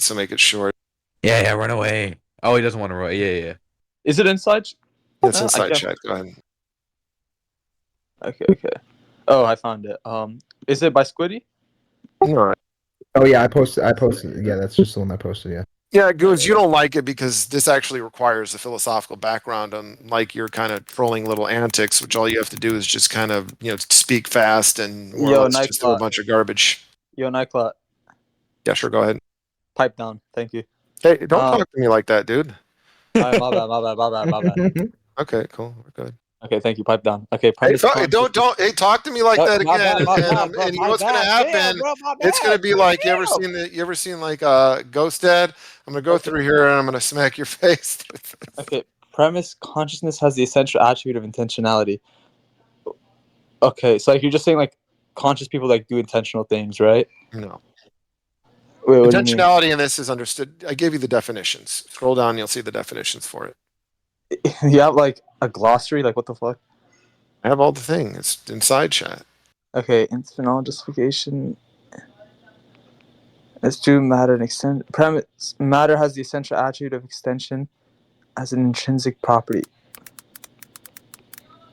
so make it short. Yeah, run away. Oh, he doesn't want to run. Yeah. Is it inside? It's inside chat. Go ahead. Okay. Oh, I found it. Is it by Squiddy? No. Oh yeah, I posted. Yeah, that's just the one I posted. Yeah. Yeah, Goons, you don't like it because this actually requires a philosophical background, unlike your kind of trolling little antics, which all you have to do is just kind of, speak fast and more or less just throw a bunch of garbage. Yo, Nyklot. Yeah, sure, go ahead. Pipe down. Thank you. Hey, don't talk to me like that, dude. Right, my bad. Okay, cool. We're good. Okay, thank you. Pipe down. Okay, hey, don't talk to me like that again. And you know what's gonna happen? It's gonna be like you ever seen like Ghost Dad? I'm gonna go through here and I'm gonna smack your face. Okay, premise: consciousness has the essential attribute of intentionality. Okay, so like you're just saying like conscious people like do intentional things, right? No. Wait, intentionality in this is understood. I gave you the definitions. Scroll down, and you'll see the definitions for it. You have like a glossary, like what the fuck? I have all the things. It's inside chat. Okay, internal justification. As to matter and extent. Premise: matter has the essential attribute of extension as an intrinsic property.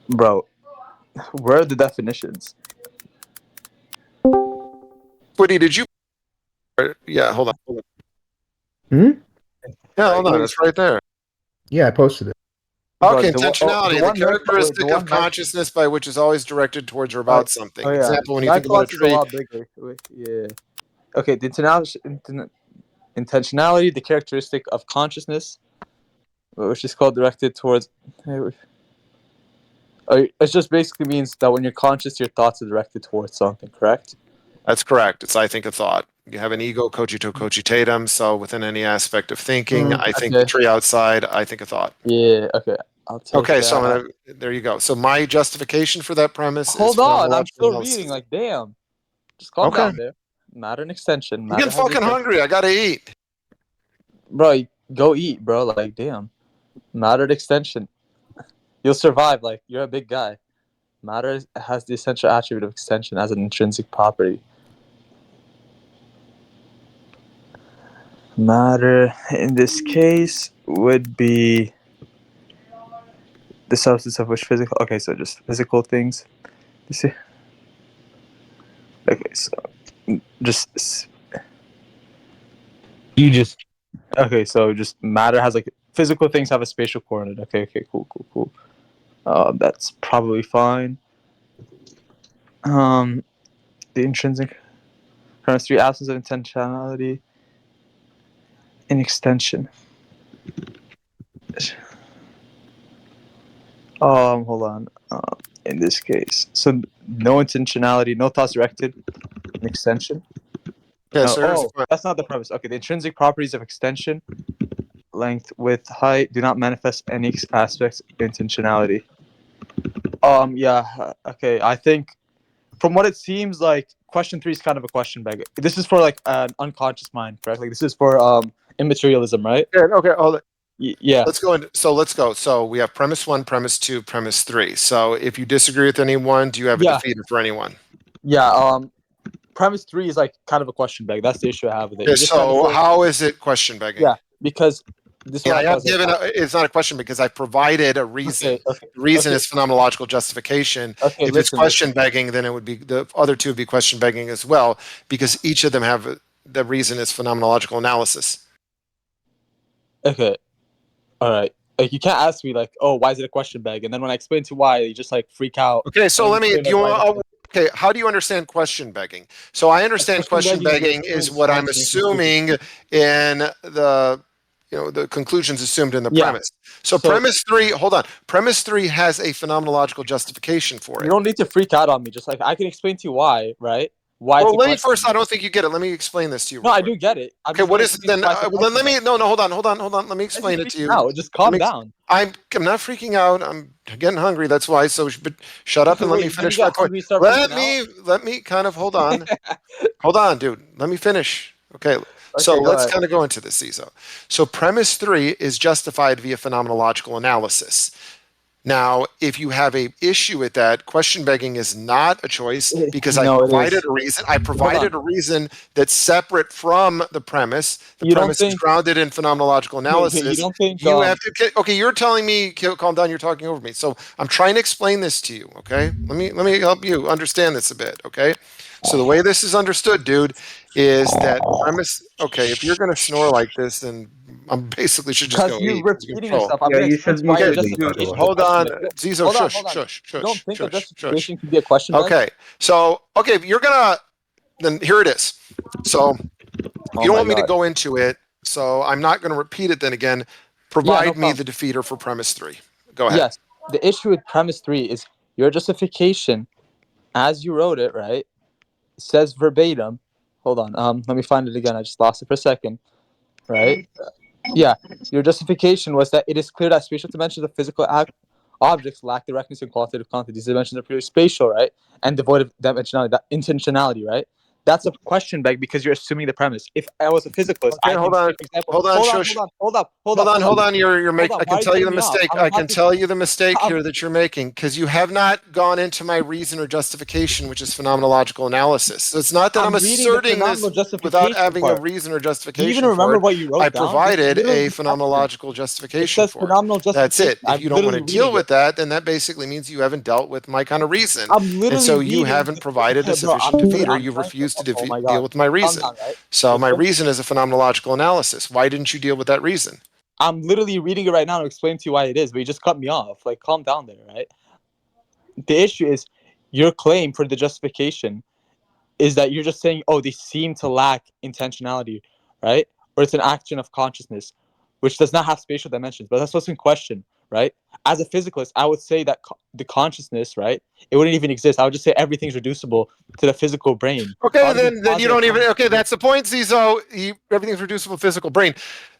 Bro, where are the definitions? Woody, did you? Yeah, hold on. Yeah, hold on. It's right there. Yeah, I posted it. Okay, intentionality, the characteristic of consciousness by which is always directed towards or about something. Example, when you think about a tree. Yeah. Okay, the intentionality, the characteristic of consciousness, which is called directed towards. It just basically means that when you're conscious, your thoughts are directed towards something, correct? That's correct. It's I think a thought. You have an ego, cogito cogitatum. So within any aspect of thinking, I think the tree outside. I think a thought. Yeah. Okay. Okay. So there you go. So my justification for that premise. Hold on, I'm still reading. Like, damn. Just calm down there. Matter and extension. I'm getting fucking hungry. I gotta eat. Bro, go eat, bro. Like, damn. Matter and extension. You'll survive. Like, you're a big guy. Matter has the essential attribute of extension as an intrinsic property. Matter in this case would be the substance of which physical. Okay, so just physical things. You see? Okay, so just. Okay, so just matter has like physical things have a spatial coordinate. Okay, cool. That's probably fine. The intrinsic premise 3, absence of intentionality in extension. Hold on. In this case, so no intentionality, no thoughts directed in extension. Yeah, that's not the premise. Okay, the intrinsic properties of extension, length, width, height, do not manifest any aspects of intentionality. Yeah. Okay, I think from what it seems like, question 3 is kind of a question bag. This is for like an unconscious mind, correct? Like this is for immaterialism, right? Yeah. Okay. Yeah. Let's go. So we have premise 1, premise 2, premise 3. So if you disagree with anyone, do you have a defeater for anyone? Yeah. Premise 3 is like kind of a question bag. That's the issue I have with it. Yeah, so how is it question begging? Yeah, because this I have given it's not a question because I provided a reason. Okay. The reason is phenomenological justification. Okay, if it's question begging, then it would be the other two would be question begging as well, because each of them have the reason is phenomenological analysis. Okay. All right. Like you can't ask me like, oh, why is it a question bag? And then when I explain to why, you just like freak out. Okay, so let me. Okay, how do you understand question begging? So I understand question begging is what I'm assuming in the the conclusions assumed in the premise. So premise 3, hold on. Premise 3 has a phenomenological justification for it. You don't need to freak out on me. Just like I can explain to you why, right? Why? Well, let me first. I don't think you get it. Let me explain this to you. No, I do get it. Okay, what is it then? Then let me. No, hold on. Let me explain it to you. No, just calm down. I'm not freaking out. I'm getting hungry. That's why. So, but shut up and let me finish my point. Let me kind of hold on. Hold on, dude. Let me finish. Okay. So let's kind of go into this, Zizou. So premise 3 is justified via phenomenological analysis. Now, if you have a issue with that, question begging is not a choice because I No, it provided is. a reason. I provided a reason that's separate from the premise. The You don't premise is think- grounded in phenomenological analysis. You don't think You have to. Okay, you're telling me, calm down. You're talking over me. So I'm trying to explain this to you. Okay, let me help you understand this a bit. Okay, so the way this is understood, dude, is that premise. Okay, if you're gonna snore like this, then I'm basically should just because go you're eat. repeating Control. yourself. I'm Yeah, gonna you explain should- to why you your should leave justification alone. can be Hold on, question back. Zizou. Hold on, Shush, hold on. shush, You don't shush, think a shush, shush. justification can be a question back? Okay, so okay, you're gonna then here it is. So you don't want me to go into it, so I'm not going to repeat it. Then again, provide me the defeater for premise 3. Go ahead. Yes, the issue with premise 3 is your justification, as you wrote it, right? Says verbatim. Hold on. Let me find it again. I just lost it for a second. Right? Yeah. Your justification was that it is clear that spatial dimensions of physical objects lack the recognition of qualitative content. These dimensions are purely spatial, right? And devoid of dimensionality, that intentionality, right? That's a question bag because you're assuming the premise. If I was a physicalist, Okay, hold on. Hold on, shush. Hold on. You're making. I can tell you the mistake. I can tell you the mistake here that you're making because you have not gone into my reason or justification, which is phenomenological analysis. So it's not that I'm asserting this without having a reason or justification. Do you even remember what you wrote I down? provided a phenomenological justification for it. That's it. If you don't want to deal with that, then that basically means you haven't dealt with my kind of reason. And so you haven't provided a sufficient defeater. You've refused to deal with my reason. So my reason is a phenomenological analysis. Why didn't you deal with that reason? I'm literally reading it right now to explain to you why it is, but you just cut me off. Like, calm down there, right? The issue is your claim for the justification is that you're just saying, oh, they seem to lack intentionality, right? Or it's an action of consciousness, which does not have spatial dimensions, but that's what's in question, right? As a physicalist, I would say that the consciousness, right, it wouldn't even exist. I would just say everything's reducible to the physical brain. Okay, then you don't even. Okay, that's the point, Zizou. Everything's reducible to physical brain.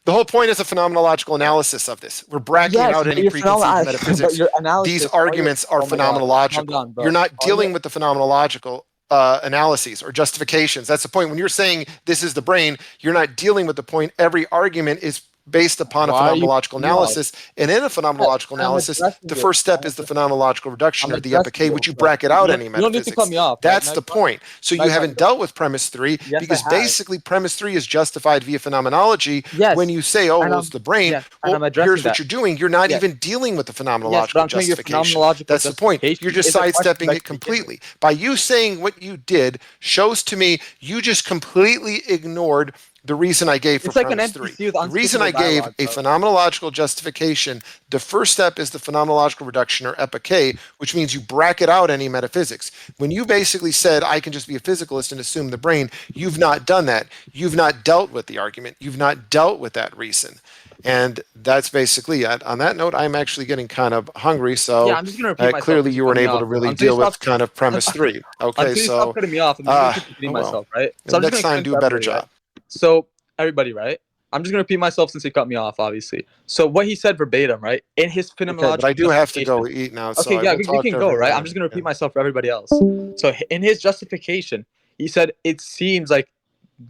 The whole point is a phenomenological analysis of this. We're bracketing out any preconceived metaphysics. These arguments are phenomenological. You're not dealing with the phenomenological analyses or justifications. That's the point. When you're saying this is the brain, you're not dealing with the point. Every argument is based upon a phenomenological analysis, and in a phenomenological analysis, the first step is the phenomenological reduction or the epic, which you bracket out any metaphysics. You don't need to cut me off. That's the point. So you haven't dealt with premise 3 because basically premise 3 is justified via phenomenology. When you say, oh, well, it's the brain, well, here's what you're doing. You're not even dealing with the phenomenological justification. That's the point. You're just sidestepping it completely. By you saying what you did shows to me you just completely ignored the reason I gave for premise 3. The reason I gave a phenomenological justification, the first step is the phenomenological reduction or epic, which means you bracket out any metaphysics. When you basically said, I can just be a physicalist and assume the brain, you've not done that. You've not dealt with the argument. You've not dealt with that reason. And that's basically it. On that note, I'm actually getting kind of hungry, so I'm just gonna repeat myself. Clearly you weren't able to really deal with kind of premise 3. Okay, until you stop cutting me off, I'm just gonna repeat myself, right? So next time, do a better job. So everybody, right? I'm just gonna repeat myself since he cut me off, obviously. So what he said verbatim, right? In his phenomenological. But I do have to go eat now. So okay, you can go, right? I'm just gonna repeat myself for everybody else. So in his justification, he said it seems like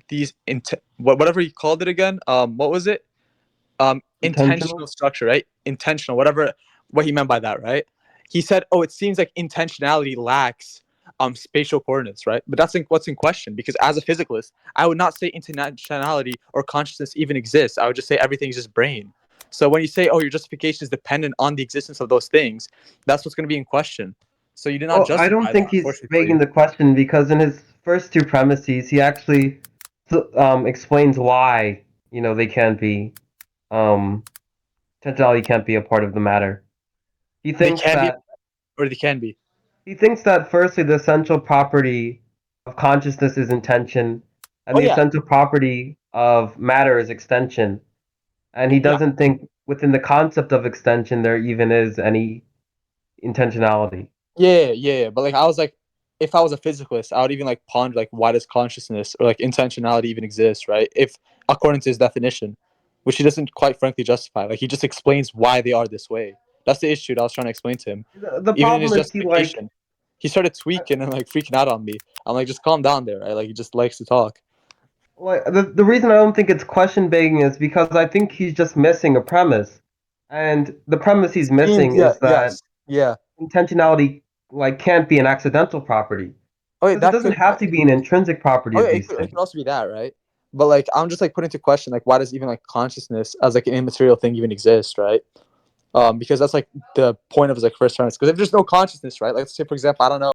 these whatever he called it again. What was it? Intentional structure, right? Intentional, whatever. What he meant by that, right? He said, oh, it seems like intentionality lacks spatial coordinates, right? But that's what's in question, because as a physicalist, I would not say intentionality or consciousness even exists. I would just say everything's just brain. So when you say, oh, your justification is dependent on the existence of those things, that's what's going to be in question. So you did not justify. I don't think he's making the question, because in his first two premises, he actually explains why they can't be intentionality can't be a part of the matter. He thinks that, or they can be. He thinks that firstly, the essential property of consciousness is intention, and the essential property of matter is extension. And he doesn't think within the concept of extension there even is any intentionality. Yeah. But like I was like, if I was a physicalist, I would even like ponder like why does consciousness or like intentionality even exist, right? If according to his definition, which he doesn't quite frankly justify. Like he just explains why they are this way. That's the issue that I was trying to explain to him. The problem is he started tweaking and like freaking out on me. I'm like, just calm down there, right? Like he just likes to talk. Well, the reason I don't think it's question begging is because I think he's just missing a premise. And the premise he's missing is that intentionality like can't be an accidental property. Okay, Because it that doesn't could. have to be an intrinsic property of Okay, these it things. could also be that, right? But like, I'm just like putting into question like, why does even like consciousness as like an immaterial thing even exist, right? Because that's like the point of his like first premise. Because if there's no consciousness, right? Like, let's say for example, I don't know.